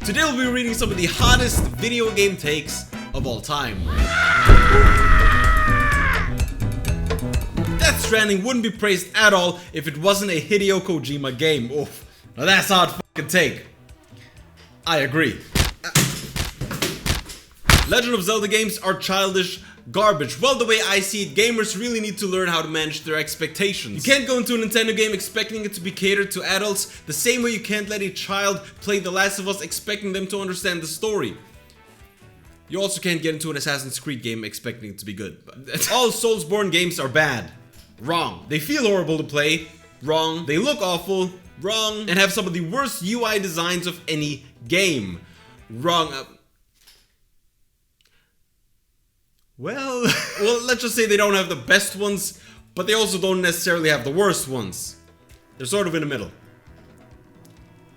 Today we'll be reading some of the hottest video game takes of all time. Death Stranding wouldn't be praised at all if it wasn't a Hideo Kojima game. Oof. Now that's a hard fucking take. I agree. Legend of Zelda games are childish garbage. Well, the way I see it, gamers really need to learn how to manage their expectations. You can't go into a Nintendo game expecting it to be catered to adults, the same way you can't let a child play The Last of Us expecting them to understand the story. You also can't get into an Assassin's Creed game expecting it to be good. All Soulsborne games are bad. Wrong. They feel horrible to play. Wrong. They look awful. Wrong. And have some of the worst UI designs of any game. Wrong. Well, let's just say they don't have the best ones, but they also don't necessarily have the worst ones. They're sort of in the middle.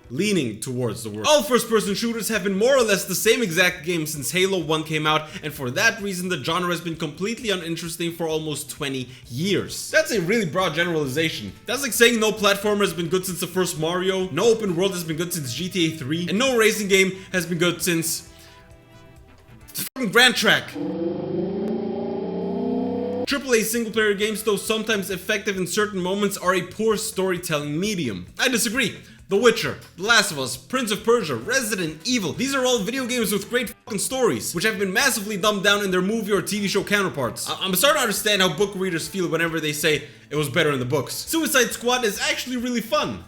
Leaning towards the worst. All first-person shooters have been more or less the same exact game since Halo 1 came out, and for that reason the genre has been completely uninteresting for almost 20 years. That's a really broad generalization. That's like saying no platformer has been good since the first Mario, no open world has been good since GTA 3, and no racing game has been good since fucking Grand Track. AAA single-player games, though sometimes effective in certain moments, are a poor storytelling medium. I disagree. The Witcher, The Last of Us, Prince of Persia, Resident Evil, these are all video games with great fucking stories, which have been massively dumbed down in their movie or TV show counterparts. I'm starting to understand how book readers feel whenever they say it was better in the books. Suicide Squad is actually really fun.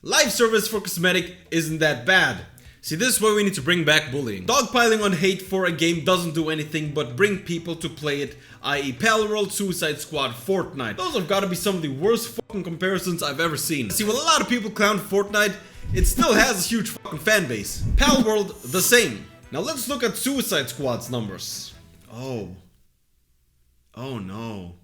Live service for cosmetic isn't that bad. See, this is why we need to bring back bullying. Dogpiling on hate for a game doesn't do anything but bring people to play it, i.e. Palworld, Suicide Squad, Fortnite. Those have got to be some of the worst fucking comparisons I've ever seen. See, while a lot of people clown Fortnite, it still has a huge fucking fan base. Palworld, the same. Now let's look at Suicide Squad's numbers. Oh no.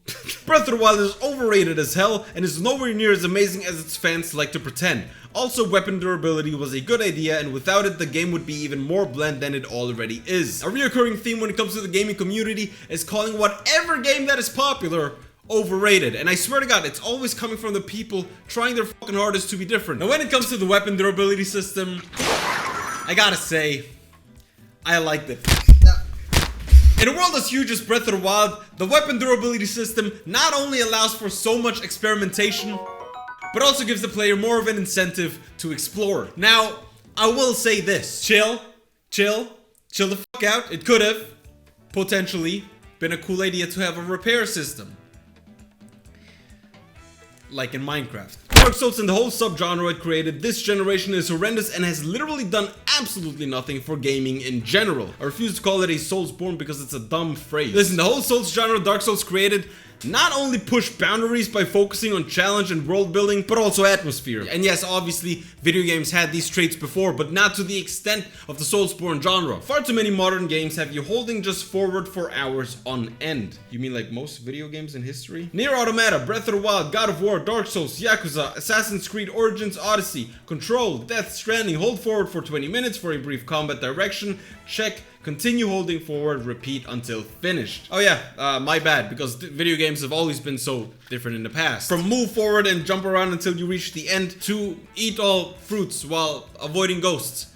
Breath of the Wild is overrated as hell and is nowhere near as amazing as its fans like to pretend. Also, weapon durability was a good idea, and without it the game would be even more bland than it already is. A recurring theme when it comes to the gaming community is calling whatever game that is popular overrated, and I swear to God, it's always coming from the people trying their fucking hardest to be different. Now when it comes to the weapon durability system, I gotta say, I liked it. In a world as huge as Breath of the Wild, the weapon durability system not only allows for so much experimentation, but also gives the player more of an incentive to explore. Now, I will say this. Chill the fuck out. It could have, potentially, been a cool idea to have a repair system. Like in Minecraft. Dark Souls and the whole subgenre it created this generation is horrendous and has literally done absolutely nothing for gaming in general. I refuse to call it a Soulsborne because it's a dumb phrase. Listen, the whole Souls genre Dark Souls created not only pushed boundaries by focusing on challenge and world building, but also atmosphere. And yes, obviously, video games had these traits before, but not to the extent of the Soulsborne genre. Far too many modern games have you holding just forward for hours on end. You mean like most video games in history? Nier Automata, Breath of the Wild, God of War, Dark Souls, Yakuza, Assassin's Creed Origins, Odyssey, Control, Death Stranding, hold forward for 20 minutes for a brief combat direction, check. Continue holding forward, repeat until finished. Oh yeah, my bad, because video games have always been so different in the past. From move forward and jump around until you reach the end, to eat all fruits while avoiding ghosts.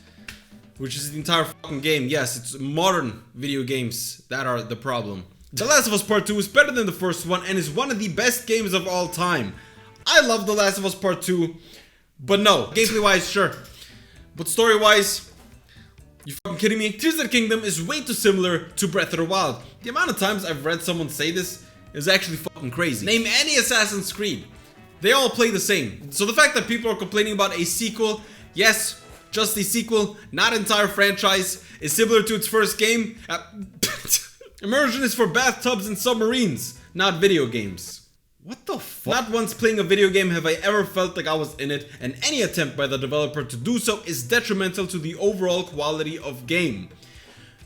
Which is the entire fucking game. Yes, it's modern video games that are the problem. The Last of Us Part 2 is better than the first one and is one of the best games of all time. I love The Last of Us Part 2, but no. Gameplay wise, sure. But story wise, you fucking kidding me? Tears of the Kingdom is way too similar to Breath of the Wild. The amount of times I've read someone say this is actually fucking crazy. Name any Assassin's Creed. They all play the same. So the fact that people are complaining about a sequel, yes, just a sequel, not entire franchise, is similar to its first game. Immersion is for bathtubs and submarines, not video games. What the fuck? Not once playing a video game have I ever felt like I was in it, and any attempt by the developer to do so is detrimental to the overall quality of game.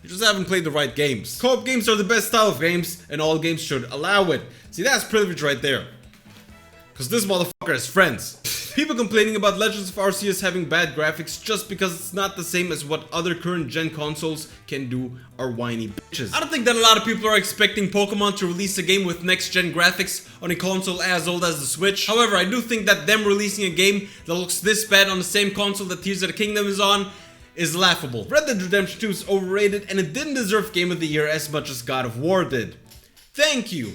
You just haven't played the right games. Co-op games are the best style of games, and all games should allow it. See, that's privilege right there. Because this motherfucker has friends. People complaining about Legends of Arceus having bad graphics just because it's not the same as what other current gen consoles can do are whiny bitches. I don't think that a lot of people are expecting Pokemon to release a game with next gen graphics on a console as old as the Switch. However, I do think that them releasing a game that looks this bad on the same console that Tears of the Kingdom is on is laughable. Red Dead Redemption 2 is overrated and it didn't deserve Game of the Year as much as God of War did. Thank you.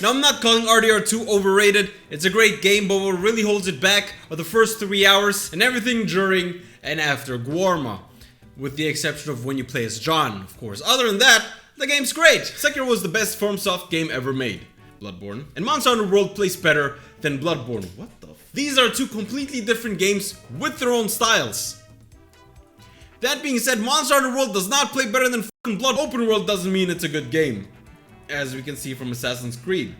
Now, I'm not calling RDR2 overrated. It's a great game, but what really holds it back are the first 3 hours and everything during and after Guarma. With the exception of when you play as John, of course. Other than that, the game's great. Sekiro was the best FromSoft game ever made. Bloodborne. And Monster Hunter World plays better than Bloodborne. What the f? These are two completely different games with their own styles. That being said, Monster Hunter World does not play better than fucking Blood. Open World doesn't mean it's a good game, as we can see from Assassin's Creed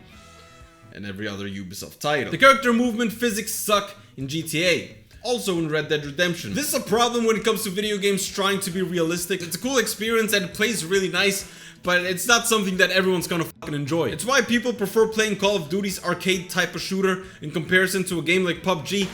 and every other Ubisoft title. The character movement physics suck in GTA, also in Red Dead Redemption. This is a problem when it comes to video games trying to be realistic. It's a cool experience and it plays really nice, but it's not something that everyone's gonna fucking enjoy. It's why people prefer playing Call of Duty's arcade type of shooter in comparison to a game like PUBG,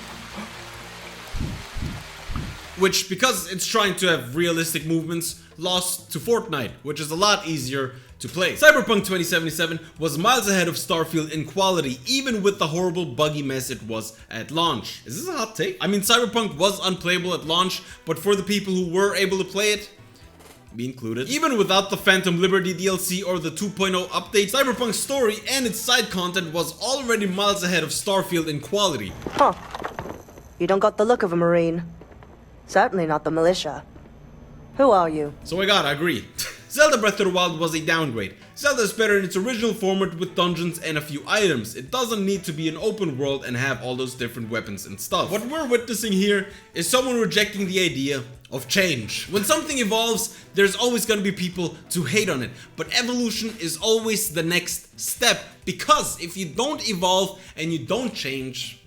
which, because it's trying to have realistic movements, lost to Fortnite, which is a lot easier to play. Cyberpunk 2077 was miles ahead of Starfield in quality, even with the horrible buggy mess it was at launch. Is this a hot take? I mean, Cyberpunk was unplayable at launch, but for the people who were able to play it, me included, even without the Phantom Liberty DLC or the 2.0 update, Cyberpunk's story and its side content was already miles ahead of Starfield in quality. Huh. You don't got the look of a Marine. Certainly not the militia. Who are you? So I gotta agree. Zelda Breath of the Wild was a downgrade. Zelda is better in its original format with dungeons and a few items. It doesn't need to be an open world and have all those different weapons and stuff. What we're witnessing here is someone rejecting the idea of change. When something evolves, there's always gonna be people to hate on it. But evolution is always the next step, because if you don't evolve and you don't change,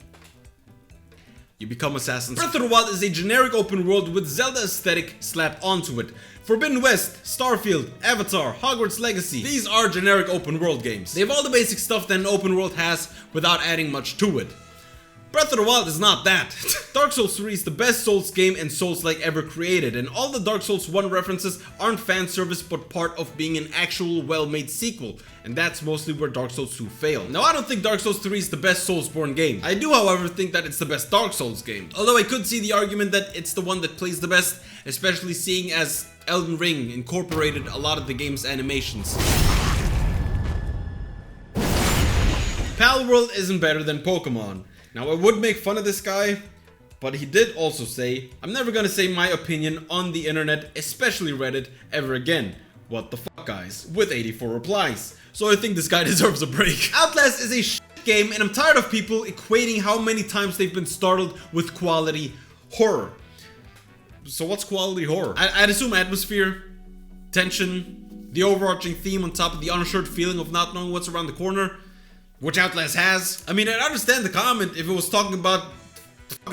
you become Assassins. Breath of the Wild is a generic open world with Zelda aesthetic slapped onto it. Forbidden West, Starfield, Avatar, Hogwarts Legacy, these are generic open world games. They have all the basic stuff that an open world has without adding much to it. Breath of the Wild is not that. Dark Souls 3 is the best Souls game and Souls-like ever created, and all the Dark Souls 1 references aren't fan service but part of being an actual well-made sequel, and that's mostly where Dark Souls 2 failed. Now, I don't think Dark Souls 3 is the best Soulsborne game. I do, however, think that it's the best Dark Souls game. Although I could see the argument that it's the one that plays the best, especially seeing as Elden Ring incorporated a lot of the game's animations. Palworld isn't better than Pokemon. Now, I would make fun of this guy, but he did also say, I'm never gonna say my opinion on the internet, especially Reddit, ever again. What the fuck, guys? With 84 replies. So I think this guy deserves a break. Outlast is a shit game, and I'm tired of people equating how many times they've been startled with quality horror. So what's quality horror? I'd assume atmosphere, tension, the overarching theme on top of the unsure feeling of not knowing what's around the corner, which Outlast has. I mean, I'd understand the comment if it was talking about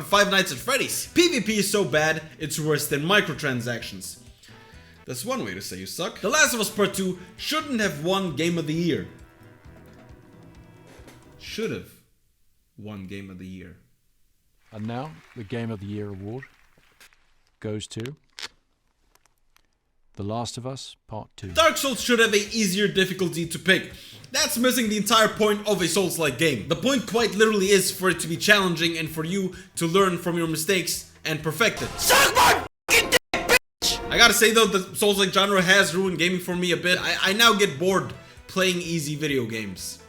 Five Nights at Freddy's. PvP is so bad, it's worse than microtransactions. That's one way to say you suck. The Last of Us Part 2 shouldn't have won Game of the Year. Should have won Game of the Year. And now, the Game of the Year award goes to The Last of Us Part 2. Dark Souls should have an easier difficulty to pick. That's missing the entire point of a Souls-like game. The point quite literally is for it to be challenging and for you to learn from your mistakes and perfect it. Suck my fucking dick, bitch! I gotta say though, the Souls-like genre has ruined gaming for me a bit. I now get bored playing easy video games.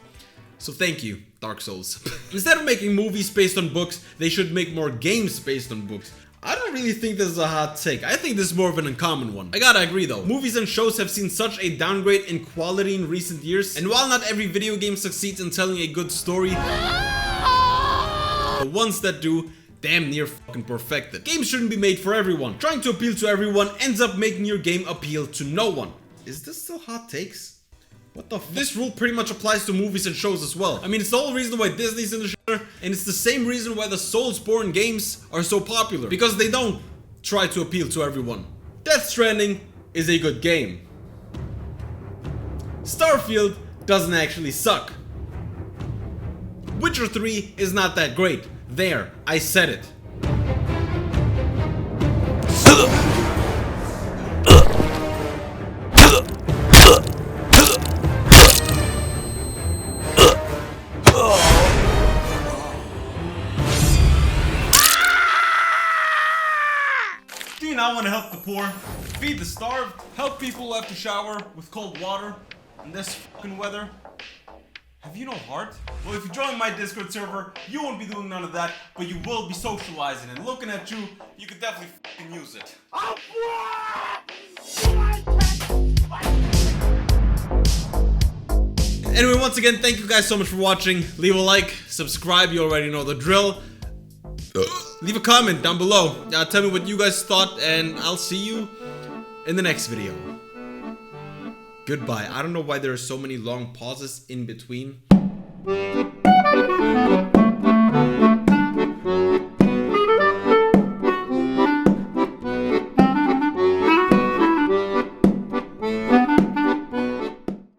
So thank you, Dark Souls. Instead of making movies based on books, they should make more games based on books. I don't really think this is a hot take. I think this is more of an uncommon one. I gotta agree though. Movies and shows have seen such a downgrade in quality in recent years, and while not every video game succeeds in telling a good story, the ones that do, damn near fucking perfect it. Games shouldn't be made for everyone. Trying to appeal to everyone ends up making your game appeal to no one. Is this still hot takes? What the f? This rule pretty much applies to movies and shows as well. I mean, it's the whole reason why Disney's in the genre, and it's the same reason why the Soulsborne games are so popular. Because they don't try to appeal to everyone. Death Stranding is a good game. Starfield doesn't actually suck. Witcher 3 is not that great. There, I said it. Do you not want to help the poor, feed the starved, help people who have to shower with cold water in this fucking weather? Have you no heart? Well, if you join my Discord server, you won't be doing none of that, but you will be socializing, and looking at you, you could definitely fucking use it. Anyway, once again, thank you guys so much for watching. Leave a like, subscribe, you already know the drill. Leave a comment down below. Tell me what you guys thought, and I'll see you in the next video. Goodbye. I don't know why there are so many long pauses in between.